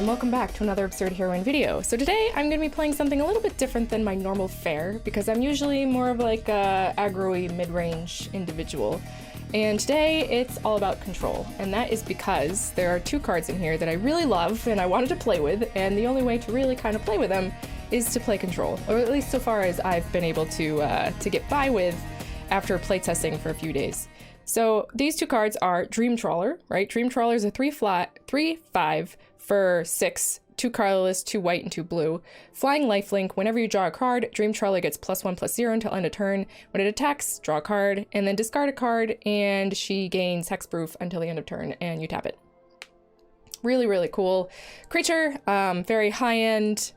and welcome back to another Absurd Heroine video. So today I'm going to be playing something a little bit different than my normal fare, because I'm usually more of like a aggro-y mid-range individual. And today it's all about control, and that is because there are two cards in here that I really love and I wanted to play with, and the only way to really kind of play with them is to play control, or at least so far as I've been able to get by with after playtesting for a few days. So these two cards are Dream Trawler, right? Dream Trawler is a 3/5 for 6, 2 colorless, 2 white, and 2 blue. Flying lifelink, whenever you draw a card, Dream Trawler gets +1/+0 until end of turn. When it attacks, draw a card, and then discard a card, and she gains hexproof until the end of turn, and you tap it. Really, really cool creature, very high-end,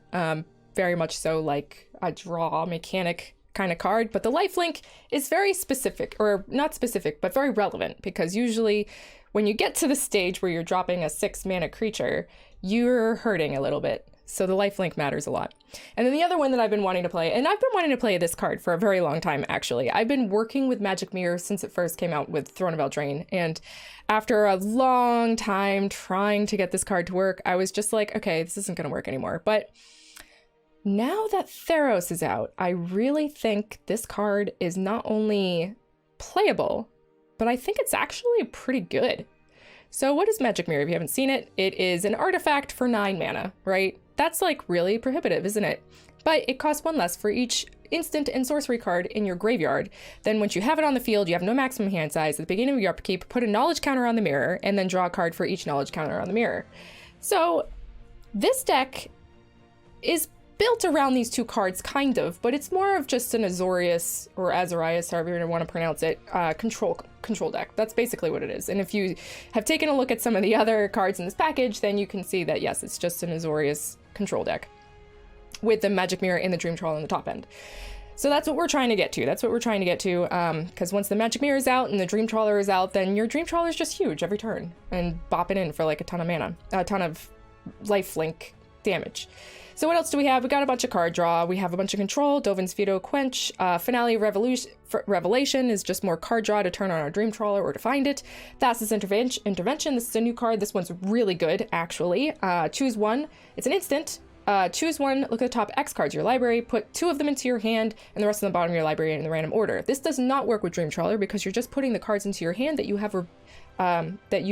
very much so like a draw mechanic kind of card, but the lifelink is very specific, or not specific, but very relevant, because usually when you get to the stage where you're dropping a 6-mana creature, you're hurting a little bit. So the lifelink matters a lot. And then the other one that I've been wanting to play, and I've been wanting to play this card for a very long time, actually. I've been working with Magic Mirror since it first came out with Throne of Eldraine, and after a long time trying to get this card to work, I was just like, okay, this isn't going to work anymore. But now that Theros is out, I really think this card is not only playable, but I think it's actually pretty good. So what is Magic Mirror if you haven't seen it? It is an artifact for 9 mana, right? That's like really prohibitive, isn't it? But it costs 1 less for each instant and sorcery card in your graveyard. Then once you have it on the field, you have no maximum hand size. At the beginning of your upkeep, put a knowledge counter on the mirror, and then draw a card for each knowledge counter on the mirror. So this deck is built around these two cards, kind of, but it's more of just an AZORIUS, or AZORIUS, however you want to pronounce it, control deck. That's basically what it is. And if you have taken a look at some of the other cards in this package, then you can see that, yes, it's just an AZORIUS control deck with the Magic Mirror and the Dream Trawler on the top end. So that's what we're trying to get to. That's what we're trying to get to, because once the Magic Mirror is out and the Dream Trawler is out, then your Dream Trawler is just huge every turn and bopping in for like a ton of mana, a ton of lifelink damage. So what else do we have? We got a bunch of card draw. We have a bunch of control, Dovin's Veto, Quench. Finale Revelation is just more card draw to turn on our Dream Trawler or to find it. Thassa's Intervention. This is a new card. This one's really good, actually. Choose one. It's an instant. Choose one, look at the top X cards of your library, put 2 of them into your hand, and the rest on the bottom of your library in the random order. This does not work with Dream Trawler because you're just putting the cards into your hand that you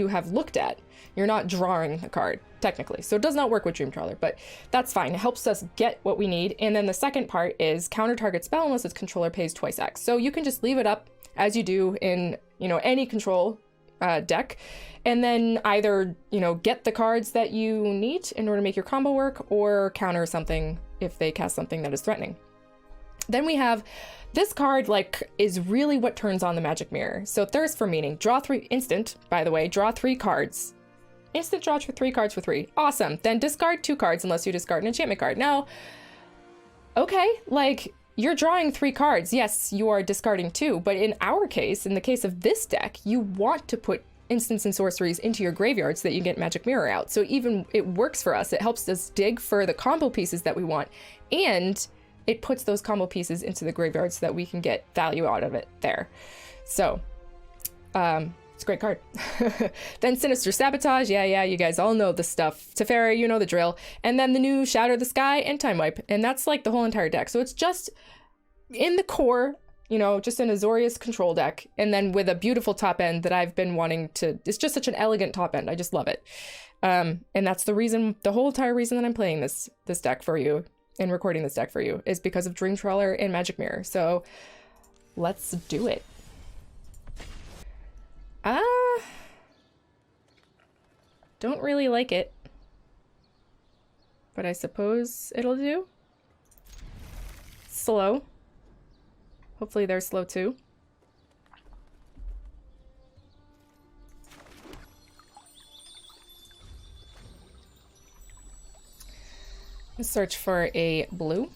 have looked at. You're not drawing the card, technically. So it does not work with Dream Trawler, but that's fine. It helps us get what we need. And then the second part is counter target spell unless its controller pays twice X. So you can just leave it up as you do in, any control deck, and then either, get the cards that you need in order to make your combo work, or counter something if they cast something that is threatening. Then we have this card, is really what turns on the Magic Mirror. So Thirst for Meaning. Draw 3, instant, by the way, draw 3 cards. Instant draw for 3 cards for 3. Awesome. Then discard 2 cards unless you discard an enchantment card. Now, okay, you're drawing 3 cards. Yes, you are discarding 2, but in our case, in the case of this deck, you want to put instants and sorceries into your graveyard so that you get Magic Mirror out. So even it works for us. It helps us dig for the combo pieces that we want, and it puts those combo pieces into the graveyard so that we can get value out of it there. So, it's a great card. Then Sinister Sabotage. Yeah, you guys all know the stuff. Teferi, you know the drill. And then the new Shatter the Sky and Time Wipe. And that's like the whole entire deck. So it's just in the core, just an AZORIUS control deck. And then with a beautiful top end that I've been wanting to, it's just such an elegant top end. I just love it. And that's the whole entire reason that I'm playing this deck for you and recording this deck for you is because of Dream Trawler and Magic Mirror. So let's do it. Don't really like it, but I suppose it'll do. Slow. Hopefully they're slow too. Let's search for a blue.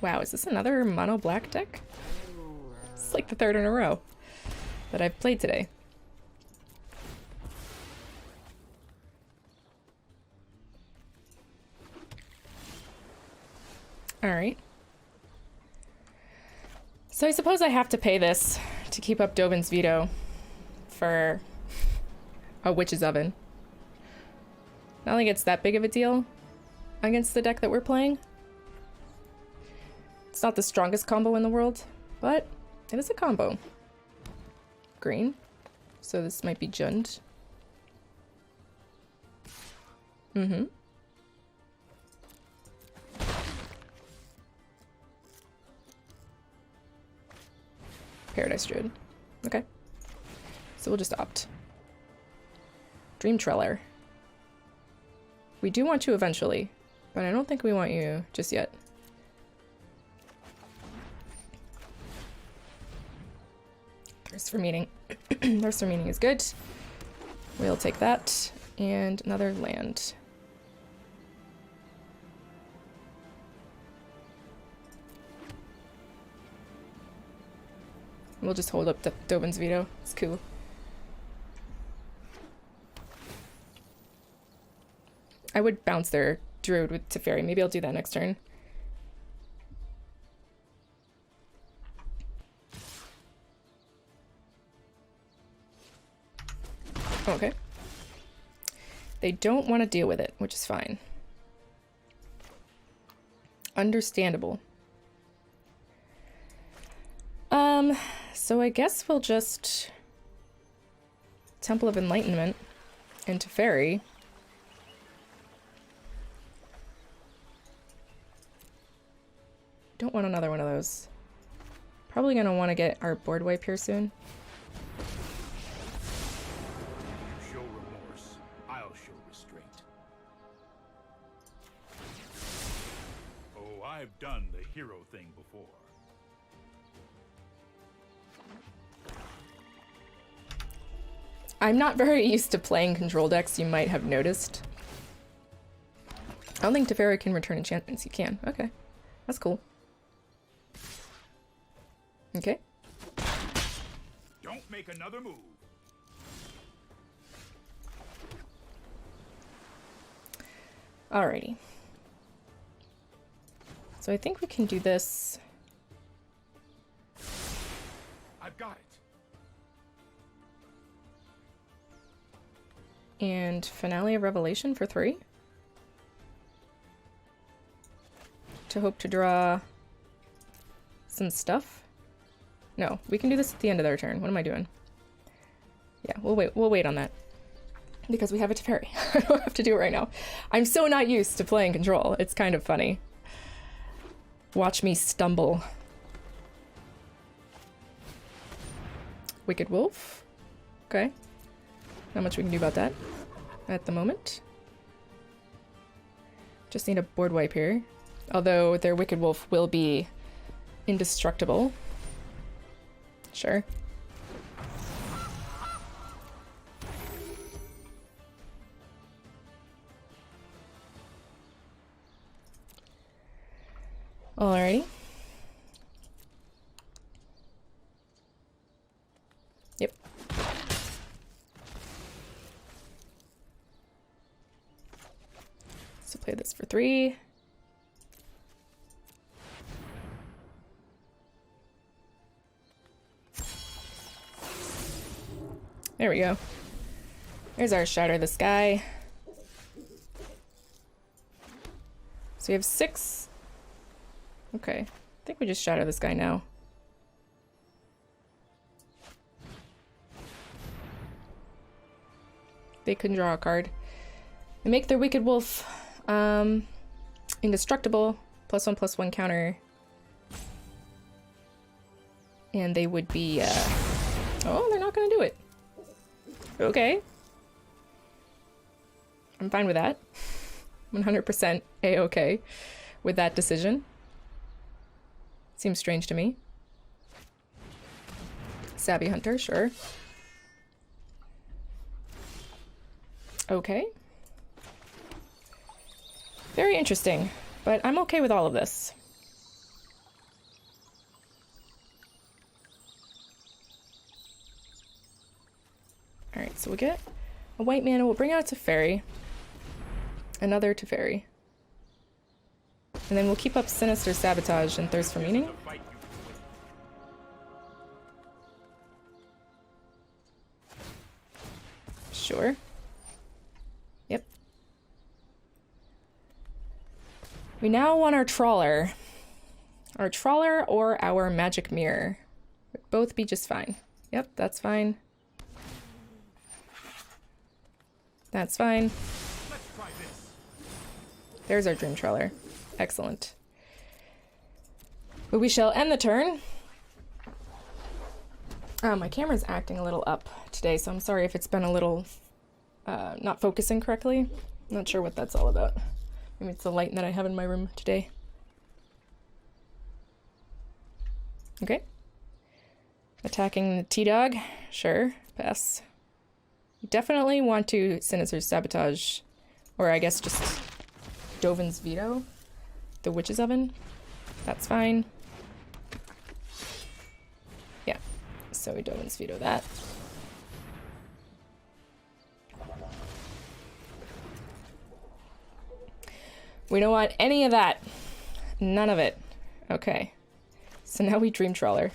Wow, is this another mono black deck? It's like the 3rd in a row that I've played today. All right. So I suppose I have to pay this to to keep up Dobin's veto for a witch's oven. I don't think it's that big of a deal against the deck that we're playing. It's not the strongest combo in the world, but it is a combo. Green. So this might be Jund. Mm-hmm. Paradise Druid. Okay. So we'll just opt. Dream Trawler. We do want you eventually, but I don't think we want you just yet. Thirst for Meaning. Thirst for Meaning is good. We'll take that. And another land. We'll just hold up Dobin's veto. It's cool. I would bounce their Druid with Teferi. Maybe I'll do that next turn. Okay. They don't want to deal with it, which is fine. Understandable. So I guess we'll just Temple of Enlightenment into Teferi. Don't want another one of those. Probably gonna want to get our board wipe here soon. Show remorse, I'll show restraint. Oh, I've done the hero thing before. I'm not very used to playing control decks, you might have noticed. I don't think Teferi can return enchantments. You can. Okay. That's cool. Okay. Don't make another move. Alrighty. So I think we can do this. I've got it. And Finale of Revelation for 3. To hope to draw some stuff. No, we can do this at the end of their turn. What am I doing? Yeah, we'll wait on that. Because we have a Teferi. I don't have to do it right now. I'm so not used to playing control. It's kind of funny. Watch me stumble. Wicked Wolf. Okay. Not much we can do about that at the moment. Just need a board wipe here. Although their Wicked Wolf will be indestructible. Sure. Alrighty. Yep. So play this for 3. There we go. There's our Shatter the Sky. So we have 6. Okay. I think we just Shatter the Sky now. They can draw a card. They make their Wicked Wolf indestructible. +1/+1 counter. And they would be... Oh, they're not going to do it. Okay. I'm fine with that. 100% A-okay with that decision. Seems strange to me. Savvy Hunter, sure. Okay. Very interesting, but I'm okay with all of this. Alright, so we'll get a white mana, we'll bring out a Teferi. Another Teferi. And then we'll keep up Sinister Sabotage and Thirst for Meaning. We now want our trawler. Our trawler or our magic mirror. Would both be just fine. Yep, that's fine. That's fine. Let's try this. There's our dream trawler. Excellent. But we shall end the turn. My camera's acting a little up today, so I'm sorry if it's been a little not focusing correctly. I'm not sure what that's all about. Maybe it's the light that I have in my room today. Okay. Attacking the T-Dog. Sure. Pass. You definitely want to Sinister Sabotage, or I guess just Dovin's Veto, the Witch's Oven. That's fine. Yeah. So we Dovin's Veto that. We don't want any of that. None of it. Okay. So now we Dream Trawler.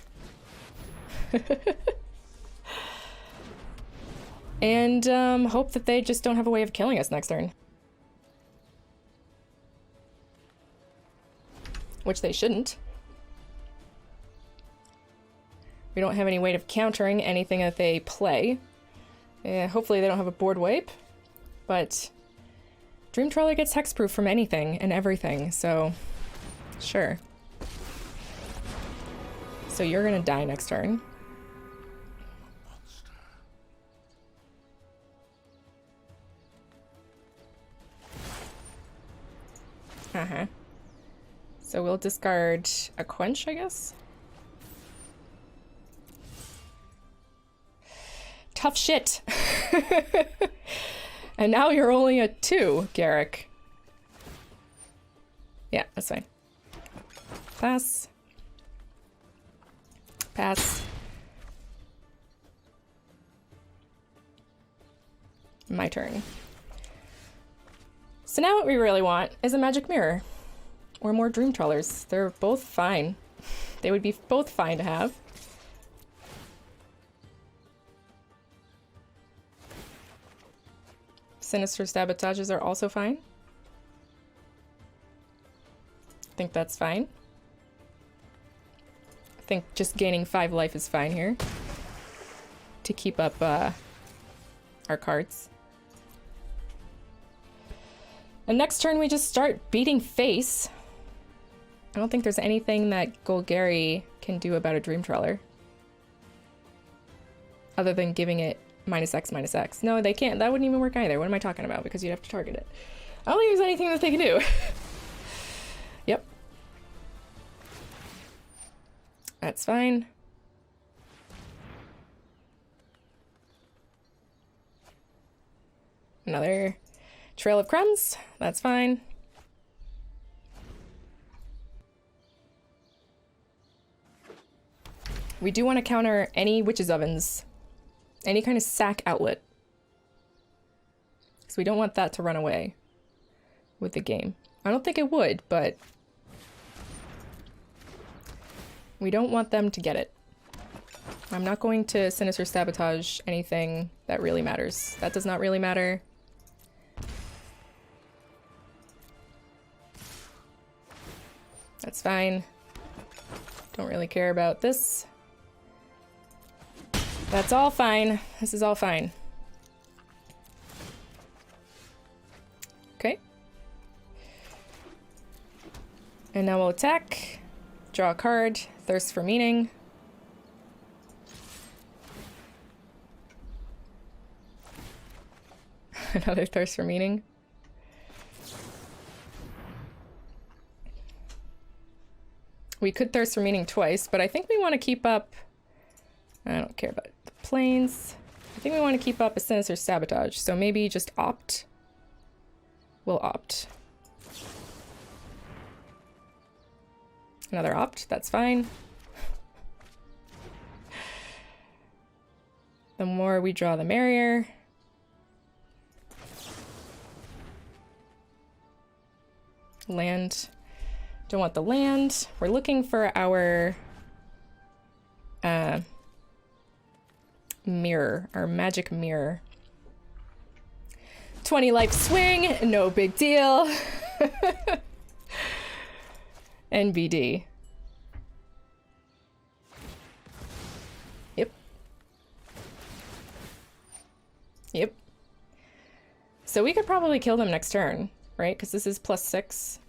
And hope that they just don't have a way of killing us next turn. Which they shouldn't. We don't have any way of countering anything that they play. Hopefully they don't have a board wipe. But Dream Trawler gets hexproof from anything and everything, so sure. So you're gonna die next turn. Uh-huh. So we'll discard a Quench, I guess? Tough shit. And now you're only a 2, Garrick. Yeah, that's fine. Pass. Pass. My turn. So now what we really want is a magic mirror. Or more dream trawlers. They're both fine. They would be both fine to have. Sinister Sabotages are also fine. I think that's fine. I think just gaining 5 life is fine here. To keep up our cards. And next turn we just start beating face. I don't think there's anything that Golgari can do about a Dream Trawler. Other than giving it -X/-X. No, they can't. That wouldn't even work either. What am I talking about? Because you'd have to target it. I don't think there's anything that they can do. Yep. That's fine. Another Trail of Crumbs. That's fine. We do want to counter any Witch's Ovens. Any kind of sack outlet. Because we don't want that to run away with the game. I don't think it would, but we don't want them to get it. I'm not going to Sinister Sabotage anything that really matters. That does not really matter. That's fine. Don't really care about this. That's all fine. This is all fine. Okay. And now we'll attack. Draw a card. Thirst for Meaning. Another Thirst for Meaning. We could Thirst for Meaning twice, but I think we want to keep up... I don't care about the planes. I think we want to keep up a Sinister Sabotage, so maybe just opt. We'll opt. Another opt, that's fine. The more we draw, the merrier. Land. Don't want the land. We're looking for our mirror, our magic mirror. 20 life swing, no big deal. NBD. Yep. Yep. So we could probably kill them next turn, right? Because this is +6.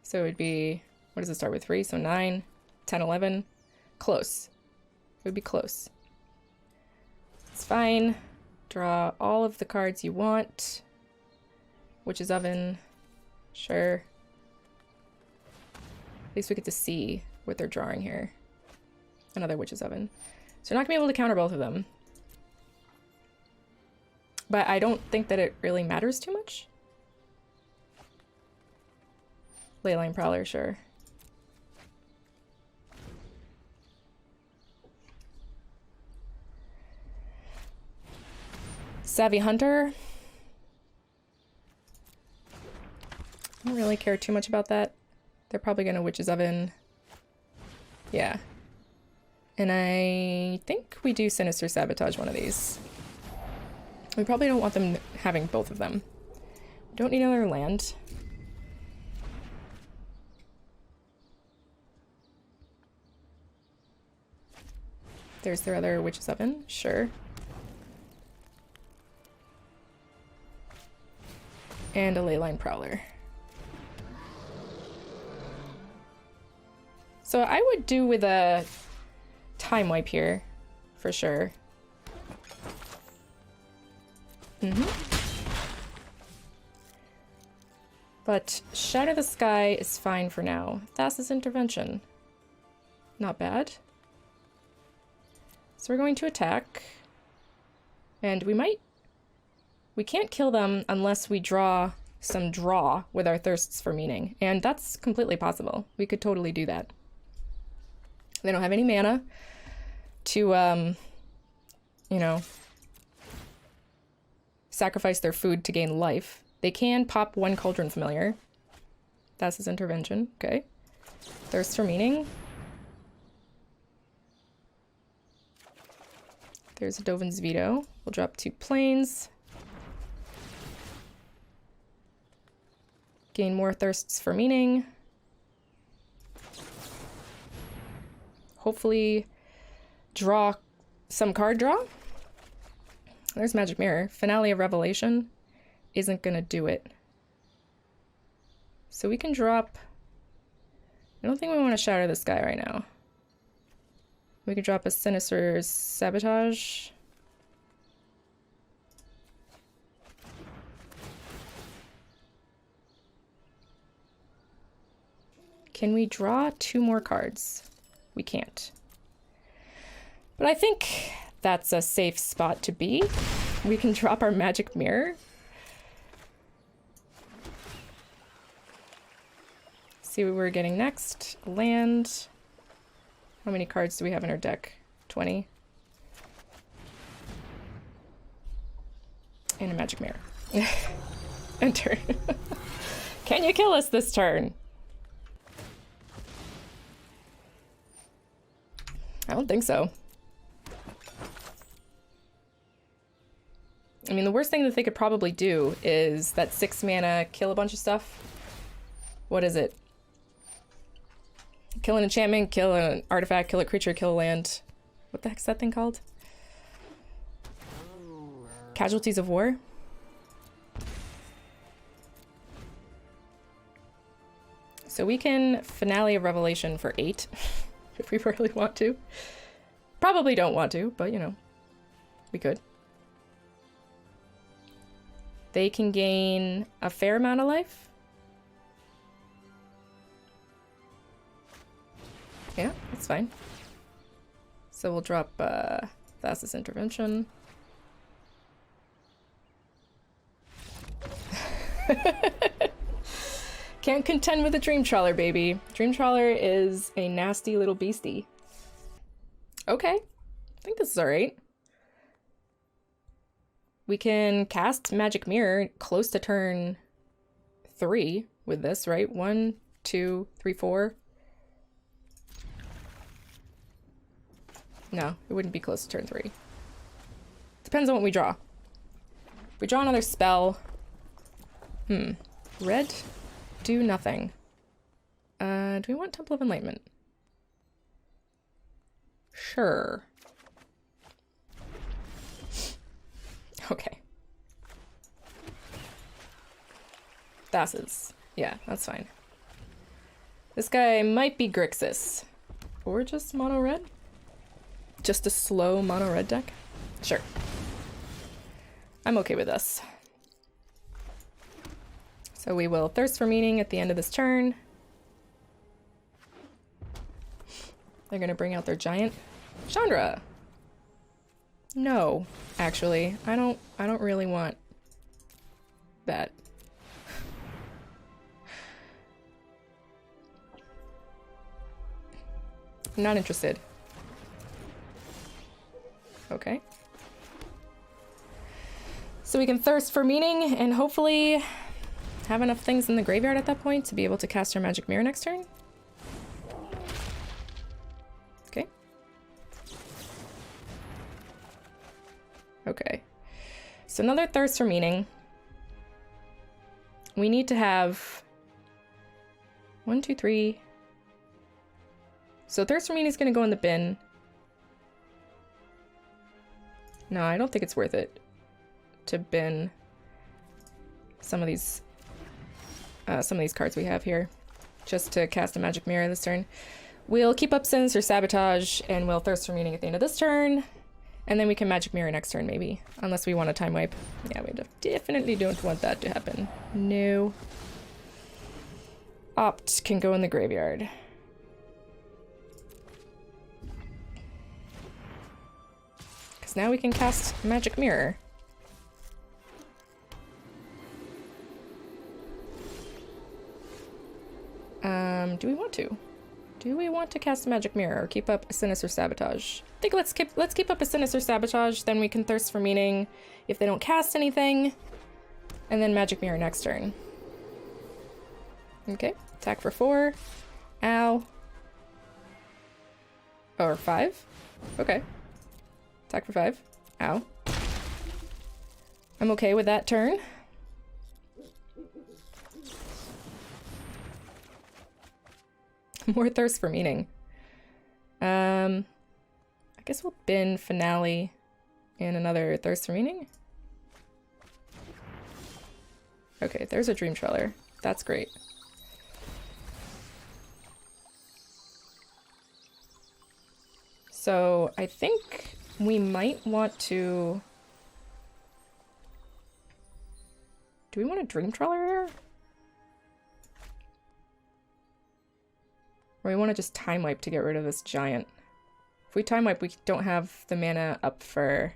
So it would be, what does it start with? 3, so 9, 10, 11. Close. It would be close. It's fine. Draw all of the cards you want. Witch's Oven. Sure. At least we get to see what they're drawing here. Another Witch's Oven. So we're not going to be able to counter both of them. But I don't think that it really matters too much. Leyline Prowler, sure. Savvy Hunter. I don't really care too much about that. They're probably going to Witch's Oven. Yeah. And I think we do Sinister Sabotage one of these. We probably don't want them having both of them. We don't need another land. There's their other Witch's Oven, sure. And a Leyline Prowler. So I would do with a Time Wipe here, for sure. But Shatter the Sky is fine for now. Thassa's Intervention. Not bad. So we're going to attack. And we can't kill them unless we draw some draw with our Thirsts for Meaning. And that's completely possible. We could totally do that. They don't have any mana to, you know, sacrifice their food to gain life. They can pop one Cauldron Familiar. That's his intervention. Okay. Thirst for Meaning. There's a Dovin's Veto. We'll drop 2 planes. Gain more Thirsts for Meaning. Hopefully draw some card draw. There's Magic Mirror. Finale of Revelation isn't gonna do it. So we can drop... I don't think we want to Shatter this guy right now. We could drop a Sinister Sabotage. Can we draw 2 more cards? We can't. But I think that's a safe spot to be. We can drop our Magic Mirror. See what we're getting next. Land. How many cards do we have in our deck? 20. And a Magic Mirror. Enter. Can you kill us this turn? I don't think so. I mean, the worst thing that they could probably do is that 6 mana, kill a bunch of stuff. What is it? Kill an enchantment, kill an artifact, kill a creature, kill a land. What the heck's that thing called? Casualties of War? So we can Finale of Revelation for 8, if we really want to. Probably don't want to, but you know, we could. They can gain a fair amount of life. Yeah, that's fine. So we'll drop Thassa's Intervention. Can't contend with a Dream Trawler, baby. Dream Trawler is a nasty little beastie. Okay, I think this is alright. We can cast Magic Mirror close to turn 3 with this, right? 1, 2, 3, 4. No, it wouldn't be close to turn 3. Depends on what we draw. If we draw another spell... Red? Do nothing. Do we want Temple of Enlightenment? Sure. Okay. Yeah, that's fine. This guy might be Grixis. Or just mono red? Just a slow mono red deck? Sure. I'm okay with this. So we will Thirst for Meaning at the end of this turn. They're gonna bring out their giant. Chandra! No, actually. I don't really want that. I'm not interested. Okay. So we can Thirst for Meaning and hopefully have enough things in the graveyard at that point to be able to cast our Magic Mirror next turn. Okay. Okay. So another Thirst for Meaning. We need to have 1, 2, 3. So Thirst for Meaning is going to go in the bin. No, I don't think it's worth it to bin some of these cards we have here just to cast a Magic Mirror this turn. We'll keep up Sinister Sabotage and we'll Thirst for Meaning at the end of this turn, and then we can Magic Mirror next turn maybe, unless we want a time wipe. Yeah, we definitely don't want that to happen. No. Opt can go in the graveyard. Because now we can cast Magic Mirror. Do we want to? Do we want to cast a Magic Mirror or keep up a Sinister Sabotage? I think let's keep up a Sinister Sabotage, then we can Thirst for Meaning if they don't cast anything, and then Magic Mirror next turn. Okay, attack for 4. Ow. Or 5? Okay. Attack for 5. Ow. I'm okay with that turn. More Thirst for Meaning. I guess we'll bin Finale and another Thirst for Meaning. Okay, there's a Dream Trawler. That's great. So I think we might want to... Do we want a Dream Trawler here? Or we want to just time wipe to get rid of this giant. If we time wipe, we don't have the mana up for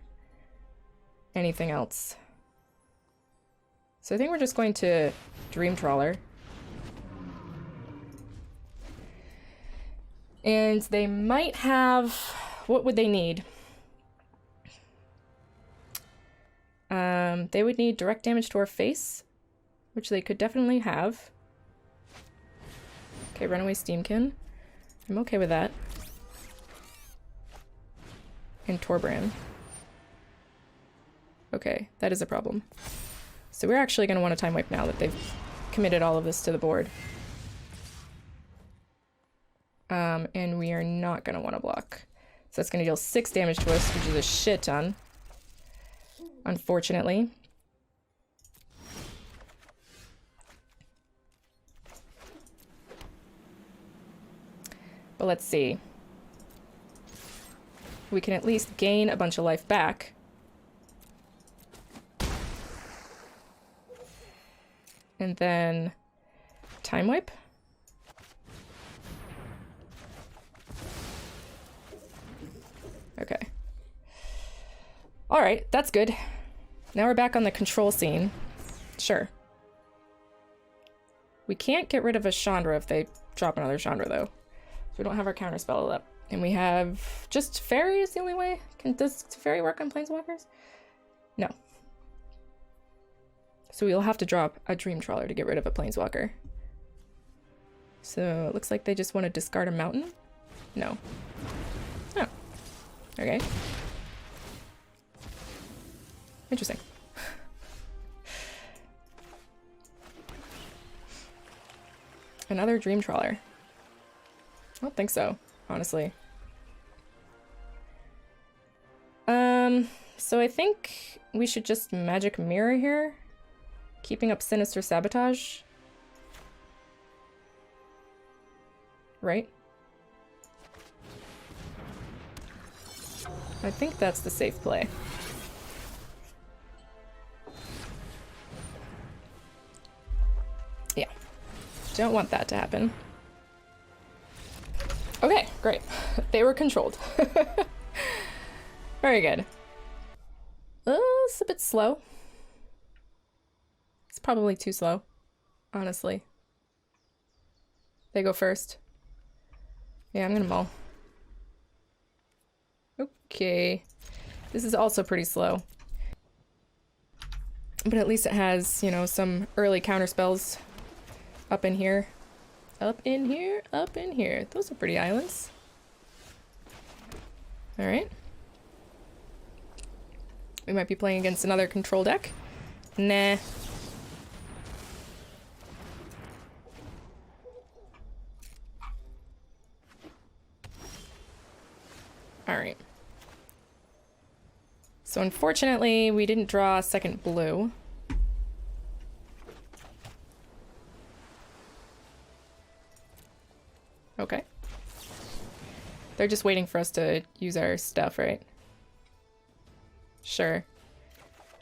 anything else. So I think we're just going to Dream Trawler. And they might have... What would they need? They would need direct damage to our face, which they could definitely have. Okay, Runaway Steamkin. I'm okay with that. And Torbran. Okay, that is a problem. So we're actually going to want to time wipe now that they've committed all of this to the board. And we are not going to want to block. So that's going to deal 6 damage to us, which is a shit ton. Unfortunately. But let's see. We can at least gain a bunch of life back. And then time wipe. Okay. All right, that's good. Now we're back on the control scene. Sure. We can't get rid of a Chandra if they drop another Chandra, though. So we don't have our counter spell up. And we have just Fairy is the only way? Does Fairy work on Planeswalkers? No. So we'll have to drop a Dream Trawler to get rid of a Planeswalker. So it looks like they just want to discard a mountain? No. Oh. Okay. Interesting. Another Dream Trawler. I don't think so, honestly. So I think we should just magic mirror here. Keeping up Sinister Sabotage. Right? I think that's the safe play. Yeah. Don't want that to happen. Okay, great. They were controlled. Very good. It's a bit slow. It's probably too slow, honestly. They go first. Yeah, I'm gonna mull. Okay. This is also pretty slow. But at least it has, you know, some early counter spells up in here. Up in here, up in here. Those are pretty islands. Alright. We might be playing against another control deck. Nah. Alright. So unfortunately, we didn't draw a second blue. Okay. They're just waiting for us to use our stuff, right? Sure.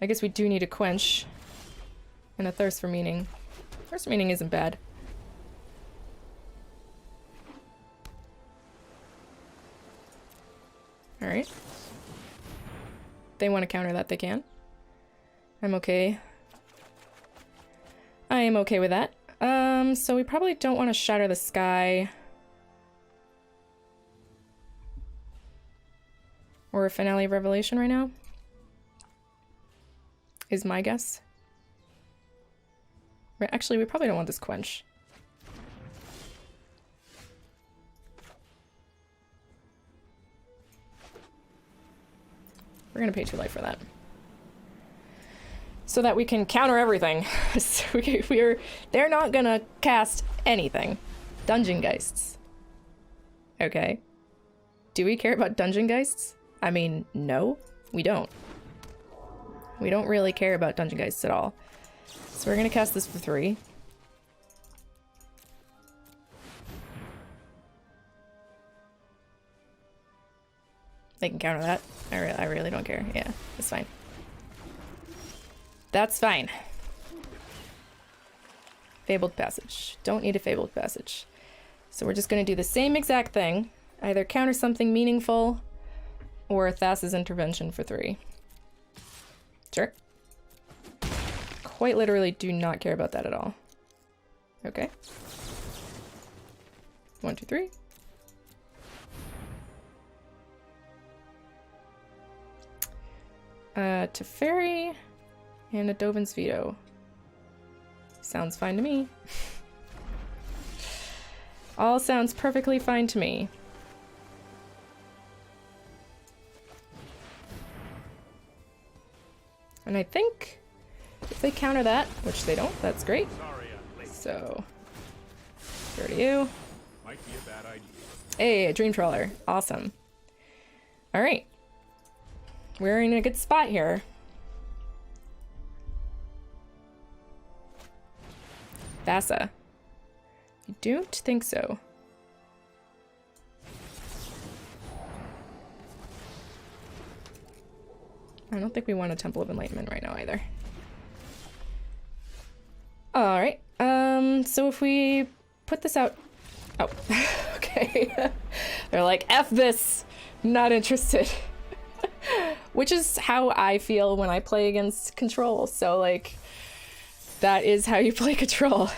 I guess we do need a quench. And a thirst for meaning. Thirst for meaning isn't bad. Alright. They want to counter that, they can. I'm okay. I am okay with that. So we probably don't want to shatter the sky. Or a Finale of Revelation right now. Is my guess. Right, actually, we probably don't want this quench. We're gonna pay 2 life for that. So that we can counter everything. So they're not gonna cast anything. Dungeon Geists. Okay. Do we care about Dungeon Geists? I mean, no, we don't. We don't really care about Dungeon Geists at all. So we're gonna cast this for 3. They can counter that. I really don't care. Yeah, it's fine. That's fine. Fabled Passage. Don't need a Fabled Passage. So we're just gonna do the same exact thing. Either counter something meaningful or Thassa's Intervention for 3. Sure. Quite literally do not care about that at all. Okay. 1, 2, 3. Teferi and a Dovin's Veto. Sounds fine to me. All sounds perfectly fine to me. And I think if they counter that, which they don't, that's great. So, go to you. Might be a bad idea. Hey, a Dream Trawler. Awesome. Alright. We're in a good spot here. Thassa. I don't think so. I don't think we want a Temple of Enlightenment right now either. Alright, so if we put this out... Oh, okay. They're like, F this! Not interested. Which is how I feel when I play against Control, so like, that is how you play Control.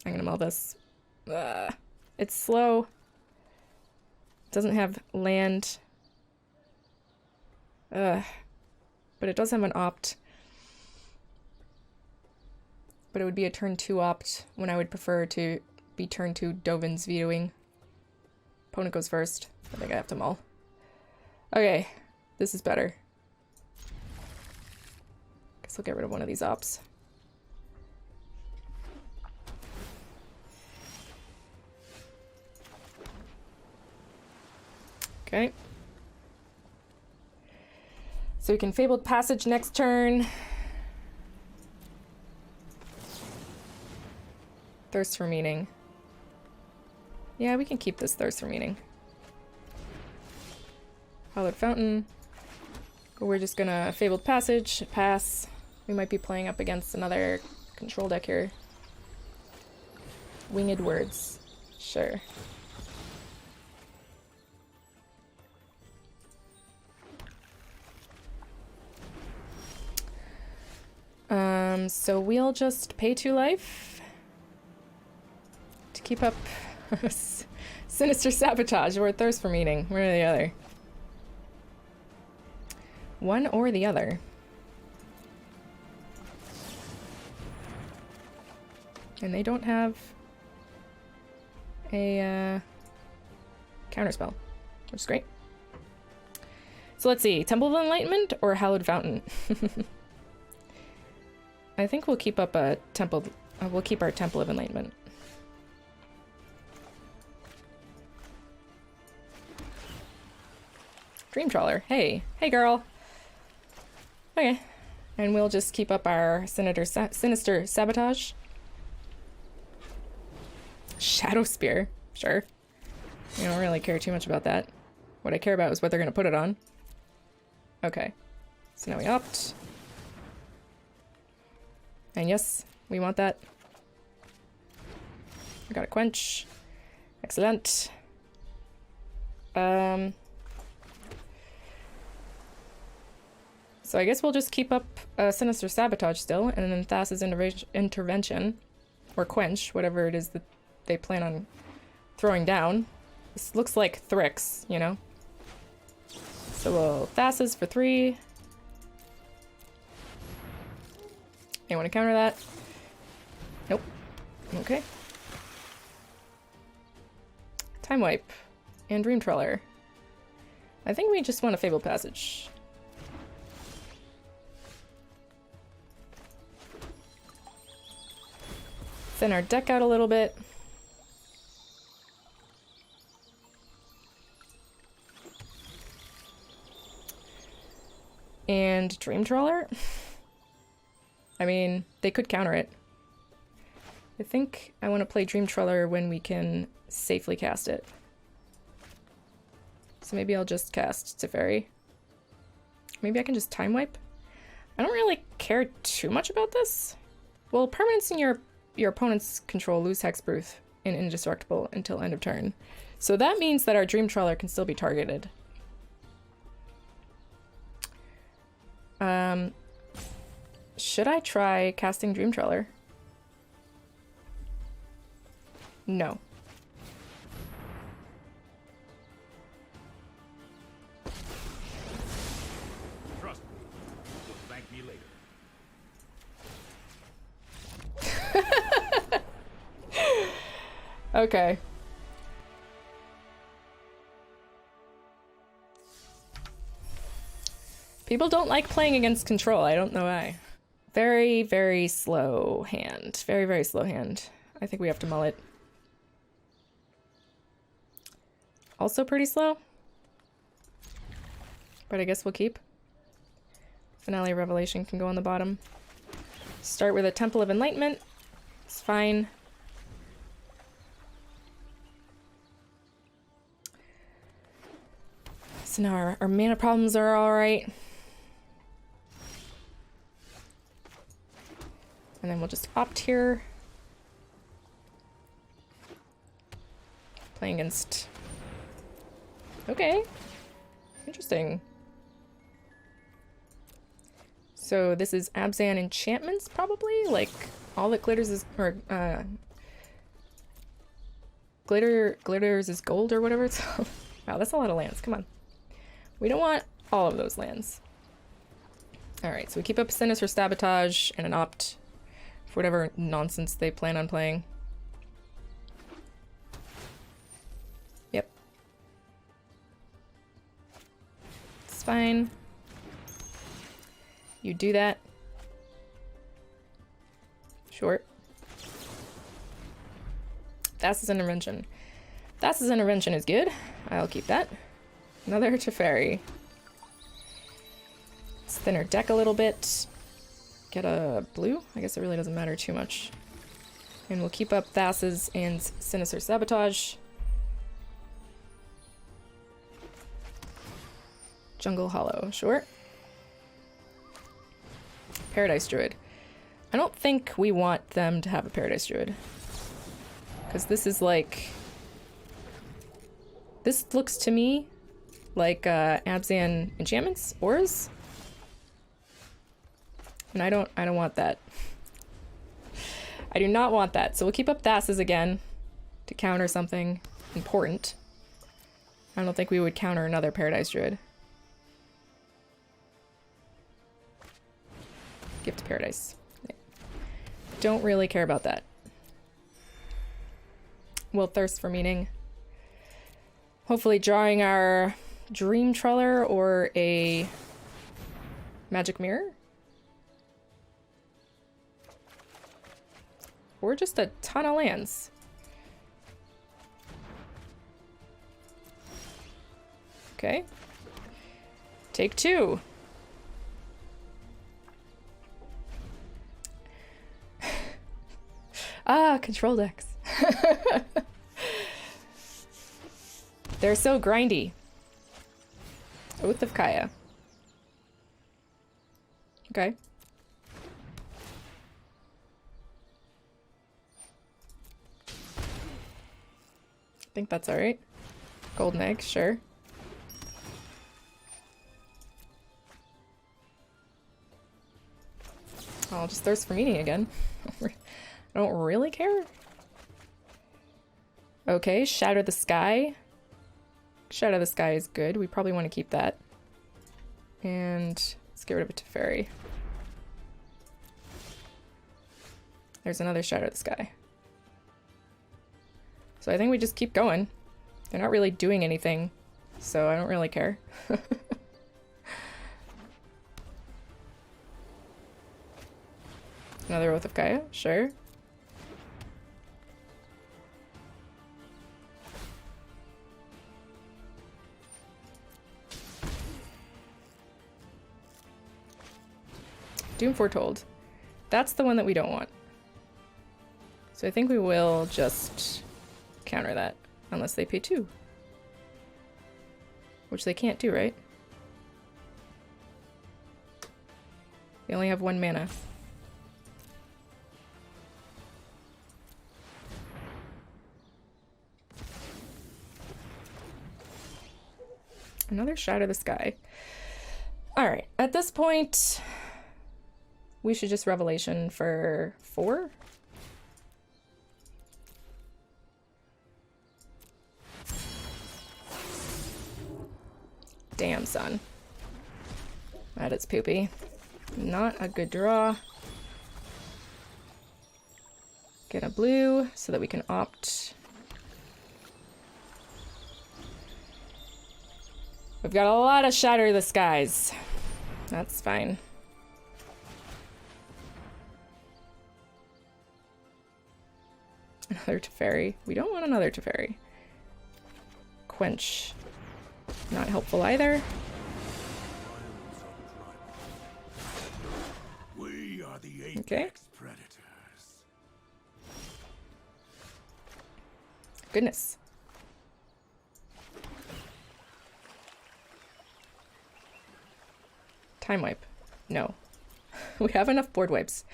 I'm gonna mull this. It's slow. Doesn't have land. But it does have an opt. But it would be a turn 2 opt when I would prefer to be turn 2 Dovin's vetoing. Opponent goes first. I think I have to mull. Okay, this is better. Guess I'll get rid of one of these ops. Okay. So we can Fabled Passage next turn. Thirst for Meaning. Yeah, we can keep this Thirst for Meaning. Hallowed Fountain. But we're just gonna Fabled Passage, pass. We might be playing up against another control deck here. Winged Words. Sure. So we'll just pay 2 life to keep up Sinister Sabotage or Thirst for Meaning. One or the other. One or the other. And they don't have a counterspell, which is great. So let's see, Temple of Enlightenment or Hallowed Fountain? I think we'll keep up a temple. We'll keep our Temple of Enlightenment. Dream Trawler. Hey, hey, girl. Okay, and we'll just keep up our Sinister Sabotage. Shadow Spear. Sure. I don't really care too much about that. What I care about is what they're going to put it on. Okay. So now we opt. And yes, we want that. We got a Quench. Excellent. So I guess we'll just keep up Sinister Sabotage still, and then Thassa's Intervention. Or Quench, whatever it is that they plan on throwing down. This looks like Thrix, you know? So we'll Thassa's for 3. You want to counter that? Nope. Okay. Time Wipe. And Dream Trawler. I think we just want a Fabled Passage. Thin our deck out a little bit. And Dream Trawler? I mean, they could counter it. I think I want to play Dream Trawler when we can safely cast it. So maybe I'll just cast Teferi. Maybe I can just Time Wipe? I don't really care too much about this. Well, permanents in your opponent's control lose Hexproof and Indestructible until end of turn. So that means that our Dream Trawler can still be targeted. Should I try casting Dream Trawler? No. Trust me, you'll thank me later. Okay. People don't like playing against control. I don't know why. Very, very slow hand. Very, very slow hand. I think we have to mull it. Also pretty slow. But I guess we'll keep. Finale Revelation can go on the bottom. Start with a Temple of Enlightenment. It's fine. So now our mana problems are alright. And then we'll just opt here. Playing against... Okay. Interesting. So this is Abzan enchantments, probably? Like, all that glitters is... Or, glitters is gold or whatever it's called. Wow, that's a lot of lands. Come on. We don't want all of those lands. Alright, so we keep up Sinister Sabotage and an opt for whatever nonsense they plan on playing. Yep. It's fine. You do that. Sure. Thassa's Intervention. Thassa's Intervention is good. I'll keep that. Another Teferi. Let's thin our deck a little bit. Get a blue? I guess it really doesn't matter too much. And we'll keep up Thassa's and Sinister Sabotage. Jungle Hollow, sure. Paradise Druid. I don't think we want them to have a Paradise Druid. Because this is like... This looks to me like Abzan enchantments, auras. And I don't want that. I do not want that. So we'll keep up Thassa's again to counter something important. I don't think we would counter another Paradise Druid. Gift Paradise. Don't really care about that. We'll thirst for meaning. Hopefully drawing our Dream Trawler or a Magic Mirror. Or just a ton of lands. Okay. Take two. Ah, control decks. They're so grindy. Oath of Kaya. Okay. I think that's alright. Golden egg, sure. I'll just thirst for meaning again. I don't really care. Okay, Shatter the Sky. Shadow the Sky is good. We probably want to keep that. And let's get rid of a Teferi. There's another Shadow the Sky. So I think we just keep going. They're not really doing anything, so I don't really care. Another Oath of Gaia? Sure. Doom Foretold. That's the one that we don't want. So I think we will just counter that, unless they pay 2. Which they can't do, right? They only have 1 mana. Another Shadow the Sky. Alright, at this point, we should just Revelation for 4? Damn, son. That is poopy. Not a good draw. Get a blue so that we can opt. We've got a lot of Shatter the Skies. That's fine. Another Teferi. We don't want another Teferi. Quench. Not helpful either. We are the apex Okay. predators. Goodness. Time wipe. No. We have enough board wipes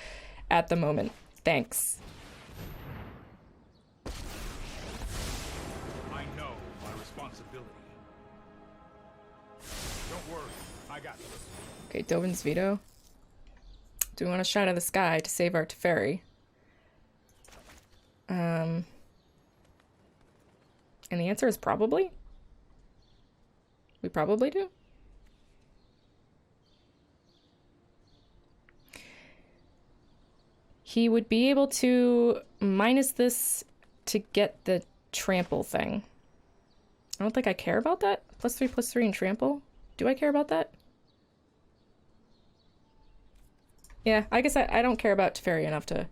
at the moment. Thanks. I know my responsibility. Don't worry, I got this. Okay, Dovin's Veto. Do we want to Shadow the Sky to save our Teferi? And the answer is probably. We probably do. He would be able to minus this to get the trample thing. I don't think I care about that. +3/+3 and trample. Do I care about that? Yeah, I guess I don't care about Teferi enough to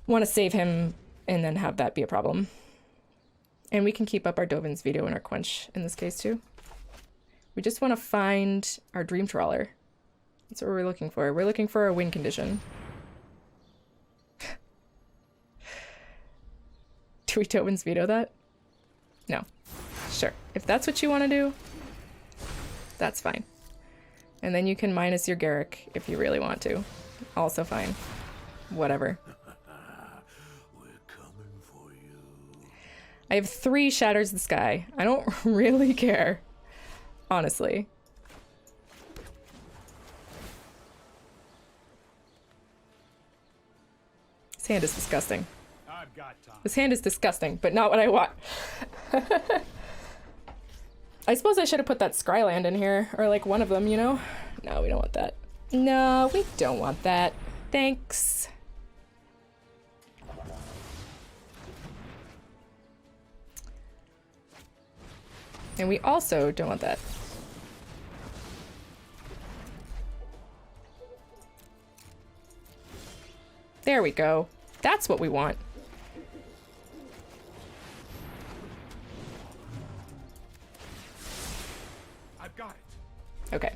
want to save him and then have that be a problem. And we can keep up our Dovin's Veto and our Quench in this case too. We just want to find our Dream Trawler. That's what we're looking for. We're looking for a win condition. Do we Tobin's veto that? No. Sure. If that's what you want to do, that's fine. And then you can minus your Garrick if you really want to. Also fine. Whatever. We're coming for you. I have 3 Shatters the Sky. I don't really care. Honestly. This hand is disgusting. I've got time. This hand is disgusting, but not what I want. I suppose I should have put that Scryland in here, or like one of them, you know? No, we don't want that. No, we don't want that. Thanks. And we also don't want that. There we go. That's what we want. I've got it. Okay.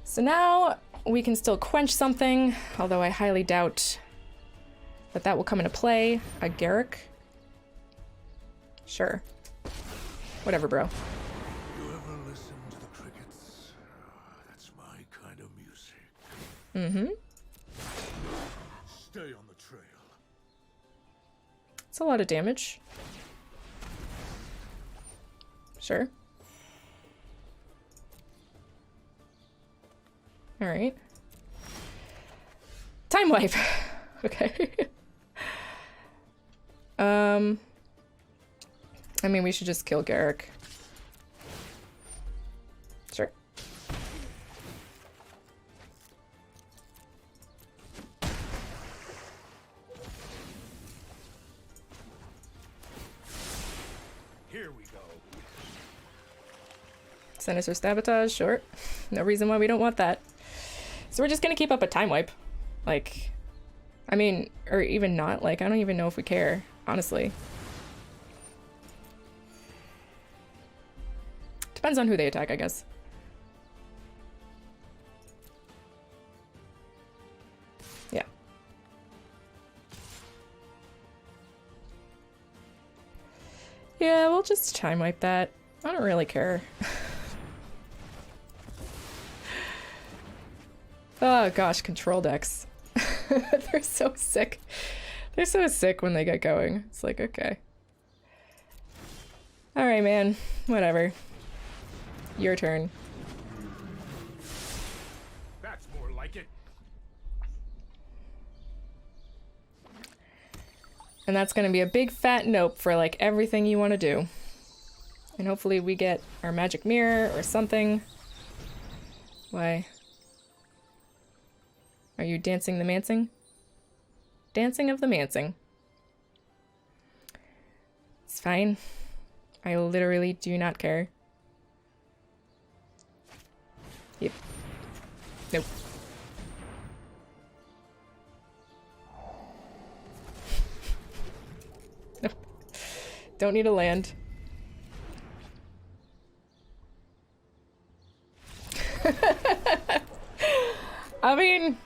So now we can still quench something, although I highly doubt that that will come into play. A Garrick? Sure. Whatever, bro. You ever listen to the crickets? That's my kind of music. Mm-hmm. Stay on the trail. It's a lot of damage. Sure. Alright. Time wipe! Okay. I mean, we should just kill Garrick. Sure. Here we go. Sinister Sabotage, sure. No reason why we don't want that. So we're just gonna keep up a time wipe. Like, I mean, or even not. Like, I don't even know if we care, honestly. Depends on who they attack, I guess. Yeah. Yeah, we'll just time wipe that. I don't really care. Oh gosh, control decks. They're so sick. They're so sick when they get going. It's like, okay. Alright, man. Whatever. Your turn. That's more like it. And that's gonna be a big fat nope for like everything you want to do. And hopefully we get our magic mirror or something. Why? Are you dancing the mancing? Dancing of the mancing. It's fine. I literally do not care. Yep. Nope. Nope. Don't need a land. I mean,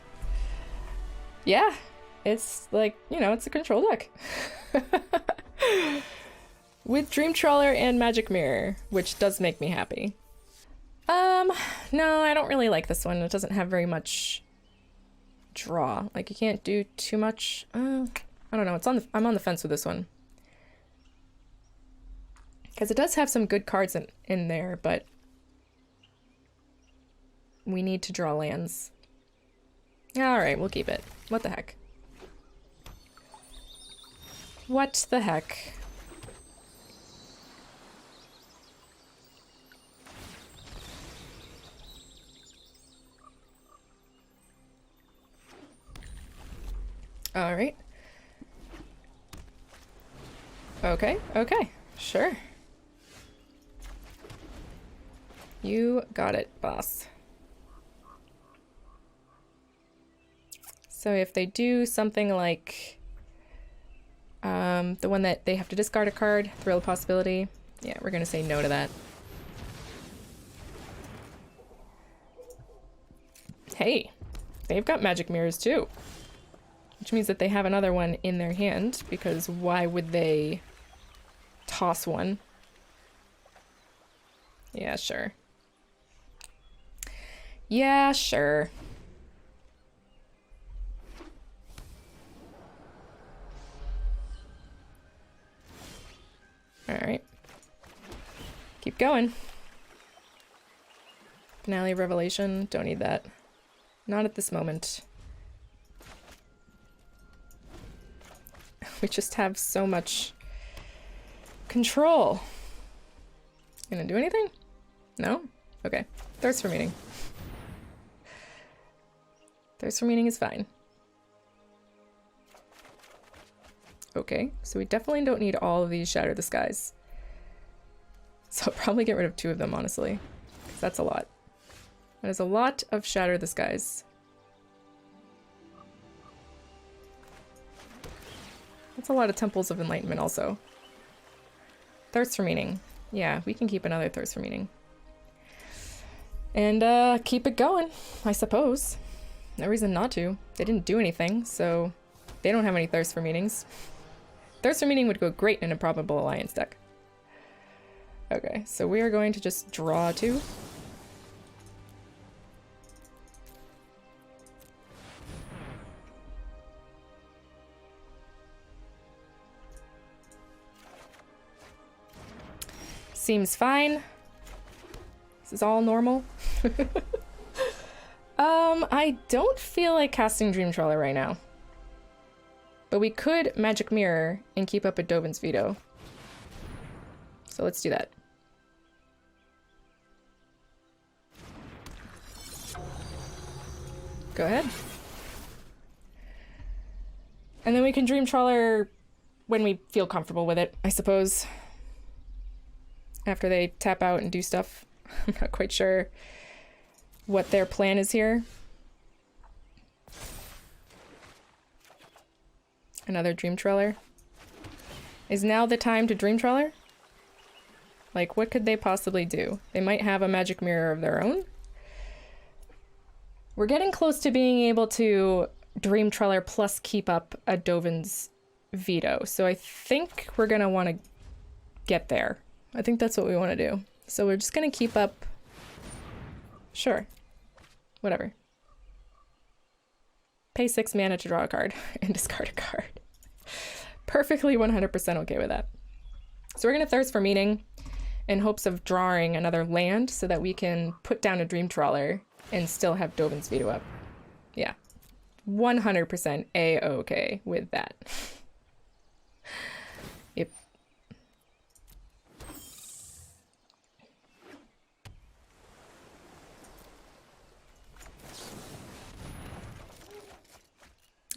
yeah, it's like, you know, it's a control deck. With Dream Trawler and Magic Mirror, which does make me happy. No, I don't really like this one. It doesn't have very much draw. Like, you can't do too much. I don't know. I'm on the fence with this one. Because it does have some good cards in there, but we need to draw lands. Alright, we'll keep it. What the heck? What the heck? Alright. Okay, okay. Sure. You got it, boss. So if they do something like the one that they have to discard a card, Thrill of Possibility, yeah, we're gonna say no to that. Hey, they've got magic mirrors too. Which means that they have another one in their hand, because why would they toss one? Yeah, sure. Yeah, sure. Alright. Keep going. Finale Revelation. Don't need that. Not at this moment. We just have so much control. Gonna do anything? No? Okay. Thirst for Meaning. Thirst for Meaning is fine. Okay, so we definitely don't need all of these Shatter the Skies. So I'll probably get rid of 2 of them, honestly. Because that's a lot. That is a lot of Shatter the Skies. That's a lot of Temples of Enlightenment also. Thirst for Meaning. Yeah, we can keep another Thirst for Meaning. And keep it going, I suppose. No reason not to. They didn't do anything, so they don't have any Thirst for Meanings. Thirst for Meaning would go great in a Probable Alliance deck. Okay, so we are going to just draw 2. Seems fine. This is all normal. I don't feel like casting Dream Trawler right now. But we could Magic Mirror and keep up a Dovin's Veto. So let's do that. Go ahead. And then we can Dream Trawler when we feel comfortable with it, I suppose. After they tap out and do stuff. I'm not quite sure what their plan is here. Another Dream Trawler. Is now the time to Dream Trawler? Like, what could they possibly do? They might have a Magic Mirror of their own. We're getting close to being able to Dream Trawler plus keep up a Dovin's Veto. So I think we're going to want to get there. I think that's what we want to do. So we're just going to keep up... Sure. Whatever. Pay 6 mana to draw a card and discard a card. Perfectly 100% okay with that. So we're going to Thirst for Meaning in hopes of drawing another land so that we can put down a Dream Trawler and still have Dovin's Veto up. Yeah. 100% A-okay with that. Yep.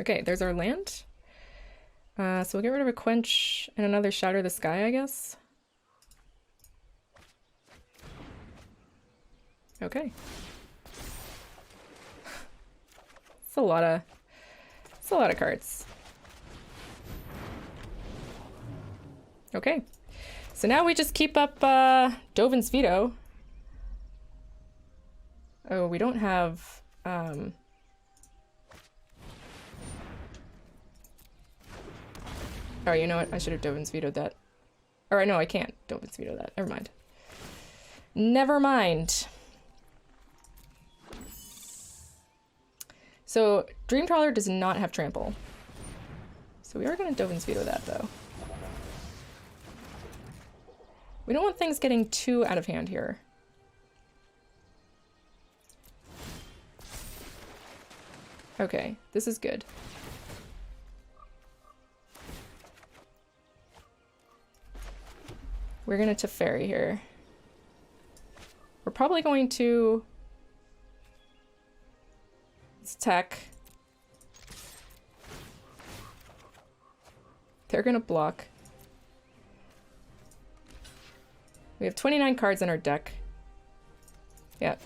Okay, there's our land. So we'll get rid of a Quench and another Shatter the Sky, I guess. Okay. It's a lot of cards. Okay. So now we just keep up Dovin's Veto. Oh, we don't have Oh, you know what? I should have Dovin's Vetoed that. Or no, I can't Dovin's Veto that. Never mind. Never mind. So, Dream Trawler does not have Trample. So we are going to Dovin's Veto that, though. We don't want things getting too out of hand here. Okay, this is good. We're going to Teferi here. We're probably going to... Let's attack. They're going to block. We have 29 cards in our deck. Yeah.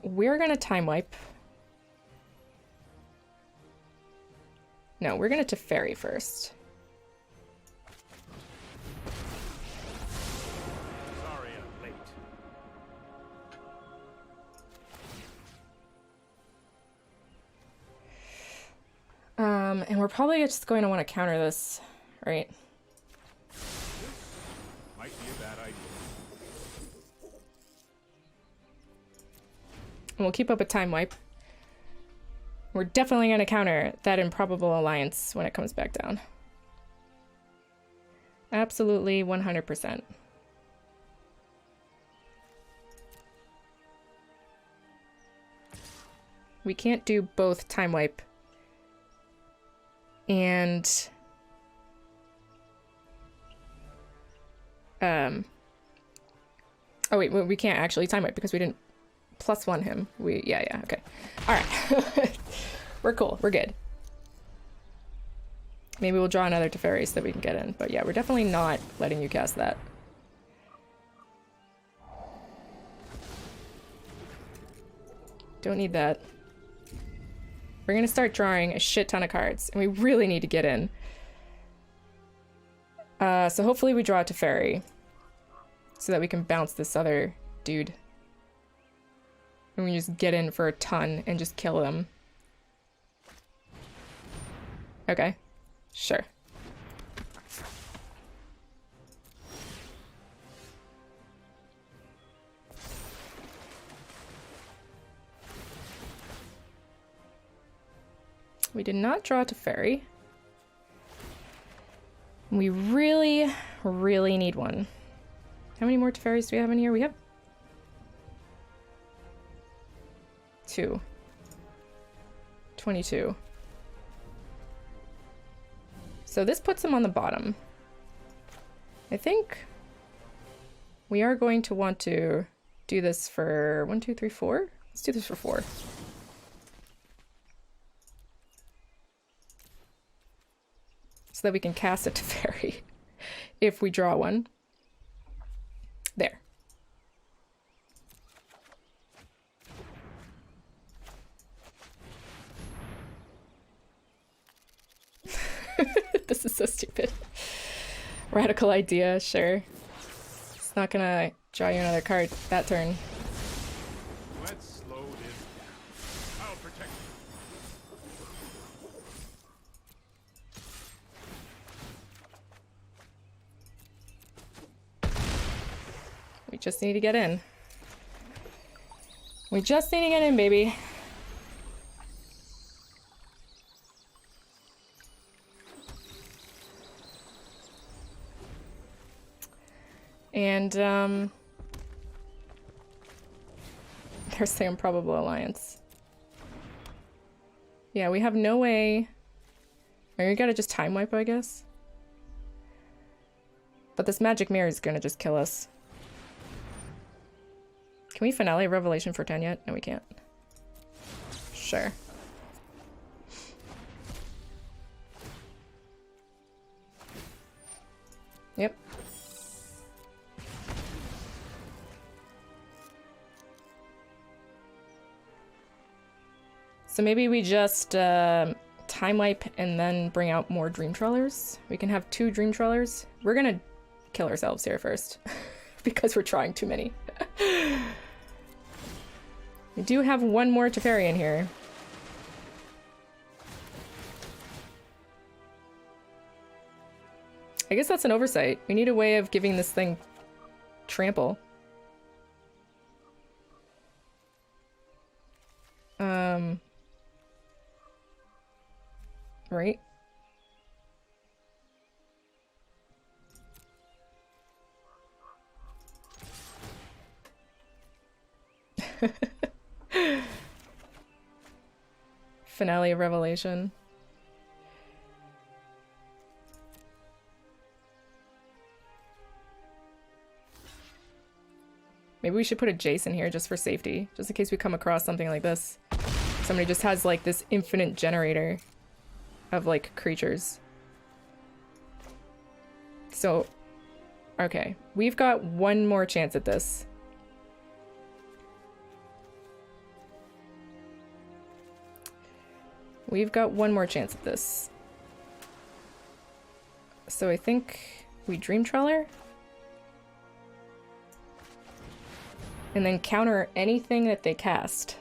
We're going to Time Wipe. No, we're going to Teferi first. AZORIUS And we're probably just going to want to counter this, right? Might be a bad idea. And we'll keep up a time wipe. We're definitely going to counter that improbable alliance when it comes back down. Absolutely 100%. We can't do both time wipe and oh wait, we can't actually time wipe because we didn't +1 him. Yeah, okay. All right. We're cool. We're good. Maybe we'll draw another Teferi so that we can get in. But yeah, we're definitely not letting you cast that. Don't need that. We're gonna start drawing a shit ton of cards, and we really need to get in. So hopefully we draw a Teferi so that we can bounce this other dude. And we just get in for a ton and just kill them. Okay. Sure. We did not draw a Teferi. We really, really need one. How many more Teferis do we have in here? We have 2. 22. So this puts him on the bottom. I think we are going to want to do this for 1, 2, 3, 4. Let's do this for 4. So that we can cast a Teferi if we draw one. There. This is so stupid. Radical idea, sure. It's not gonna draw you another card that turn. Let's slow this down. I'll protect you. We just need to get in. We just need to get in, baby. And, there's the improbable alliance. Yeah, we have no way... I mean, we gotta just time wipe, I guess. But this magic mirror is gonna just kill us. Can we finale Revelation for 10 yet? No, we can't. Sure. Yep. So maybe we just time wipe and then bring out more Dream Trawlers. We can have 2 Dream Trawlers. We're gonna kill ourselves here first because we're trying too many. We do have 1 more Teferi in here. I guess that's an oversight. We need a way of giving this thing trample. Right? Finale of Revelation. Maybe we should put a Jace in here just for safety, just in case we come across something like this. Somebody just has like this infinite generator of like creatures. So, okay, we've got 1 more chance at this. We've got 1 more chance at this. So I think we Dream Trawler. And then counter anything that they cast.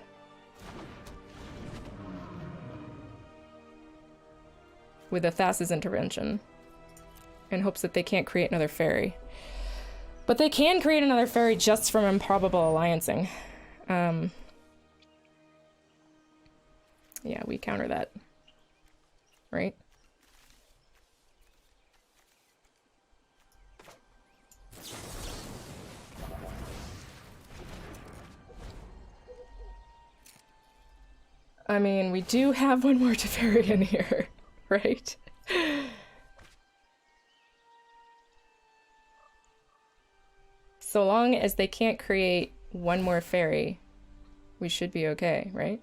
with a Thassa's intervention in hopes that they can't create another fairy. But they can create another fairy just from improbable alliancing. Yeah, we counter that. Right? I mean, we do have one more Teferi in here, right? So long as they can't create one more fairy, we should be okay, right?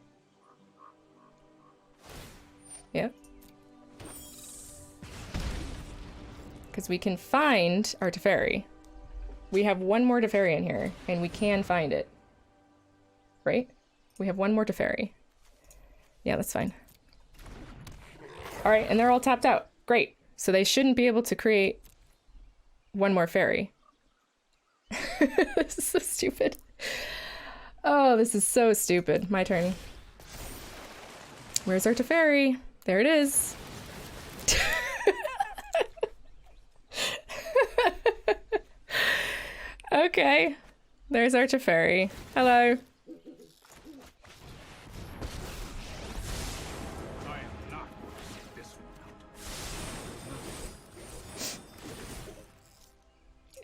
Yep. Because we can find our Teferi. We have one more Teferi in here, and we can find it. Right? We have one more Teferi. Yeah, that's fine. Alright, and they're all tapped out. Great. So they shouldn't be able to create one more fairy. This is so stupid. Oh, this is so stupid. My turn. Where's our Teferi? There it is. Okay. There's our Teferi. Hello.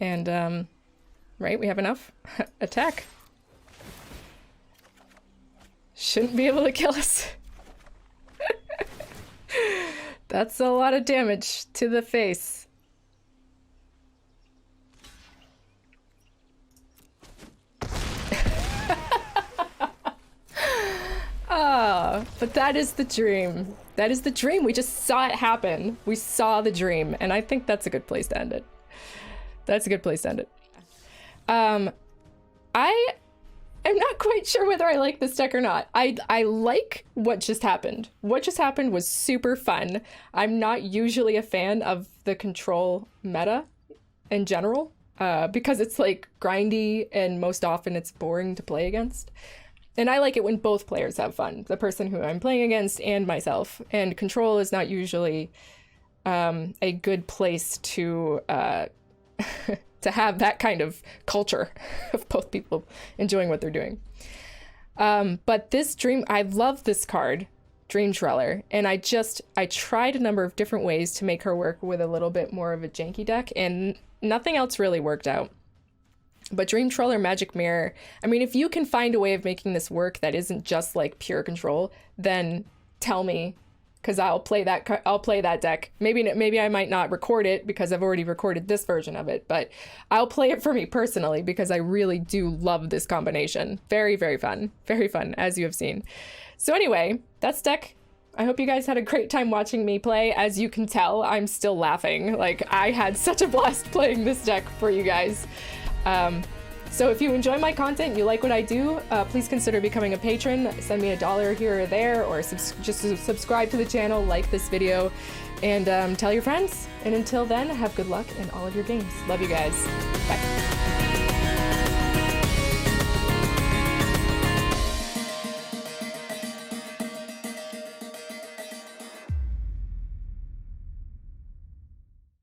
And, right, we have enough. Attack. Shouldn't be able to kill us. That's a lot of damage to the face. Ah, but that is the dream. That is the dream. We just saw it happen. We saw the dream, and I think that's a good place to end it. That's a good place to end it. I am not quite sure whether I like this deck or not. I like what just happened. What just happened was super fun. I'm not usually a fan of the control meta in general, because it's like grindy and most often it's boring to play against. And I like it when both players have fun, the person who I'm playing against and myself. And control is not usually a good place to to have that kind of culture of both people enjoying what they're doing. But this dream, I love this card, Dream Trawler, and I tried a number of different ways to make her work with a little bit more of a janky deck, and nothing else really worked out. But Dream Trawler Magic Mirror, I mean, if you can find a way of making this work that isn't just like pure control, then tell me, because I'll play that deck. Maybe I might not record it because I've already recorded this version of it, but I'll play it for me personally because I really do love this combination. Very, very fun. Very fun, as you have seen. So anyway, that's deck. I hope you guys had a great time watching me play. As you can tell, I'm still laughing. Like, I had such a blast playing this deck for you guys. So if you enjoy my content, you like what I do, please consider becoming a patron. Send me $1 here or there, or just subscribe to the channel, like this video, and tell your friends. And until then, have good luck in all of your games. Love you guys. Bye.